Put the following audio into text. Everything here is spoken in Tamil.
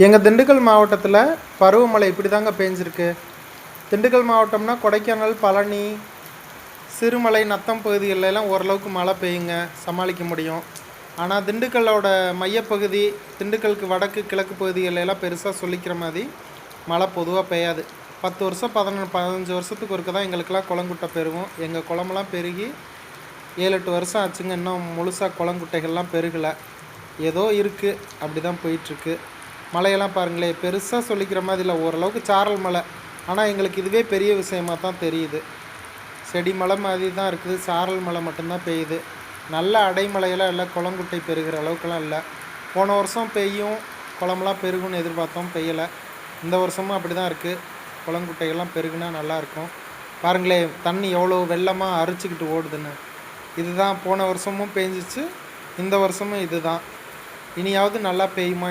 எங்கள் திண்டுக்கல் மாவட்டத்தில் பருவமழை இப்படி தாங்க பேஞ்சிருக்கு. திண்டுக்கல் மாவட்டம்னா கொடைக்கானல், பழனி, சிறுமலை, நத்தம் பகுதிகளெல்லாம் ஓரளவுக்கு மழை பெய்யுங்க, சமாளிக்க முடியும். ஆனால் திண்டுக்கல்லோட மையப்பகுதி, திண்டுக்கலுக்கு வடக்கு கிழக்கு பகுதிகளெல்லாம் பெருசாக சொல்லிக்கிற மாதிரி மழை பொதுவாக பெய்யாது. 10 வருஷம் 15 வருஷத்துக்கு ஒருக்க தான் எங்களுக்கெல்லாம் குளங்குட்டை பெருகும். எங்கள் குளமெல்லாம் பெருகி 7-8 வருஷம் ஆச்சுங்க. இன்னும் முழுசாக குளங்குட்டைகள்லாம் பெருகலை. ஏதோ இருக்குது, அப்படி தான் போயிட்டுருக்கு. மழையெல்லாம் பாருங்களேன், பெருசாக சொல்லிக்கிற மாதிரி இல்லை, ஓரளவுக்கு சாரல் மழை. ஆனால் எங்களுக்கு இதுவே பெரிய விஷயமாக தான் தெரியுது. செடி மழை மாதிரி தான் இருக்குது, சாரல் மழை மட்டும்தான் பெய்யுது. நல்ல அடைமழையெல்லாம் இல்லை, குளங்குட்டை பெருகிற அளவுக்குலாம் இல்லை. போன வருஷம் பெய்யும், குளமெல்லாம் பெருகும்னு எதிர்பார்த்தோம், பெய்யலை. இந்த வருஷமும் அப்படி தான் இருக்குது. குளங்குட்டைகள்லாம் பெருகுனா நல்லாயிருக்கும். பாருங்களேன், தண்ணி எவ்வளோ வெள்ளமாக அரிச்சிக்கிட்டு ஓடுதுன்னு. இதுதான் போன வருஷமும் பெஞ்சிச்சு, இந்த வருஷமும் இது தான். இனியாவது நல்லா பெய்யுமா?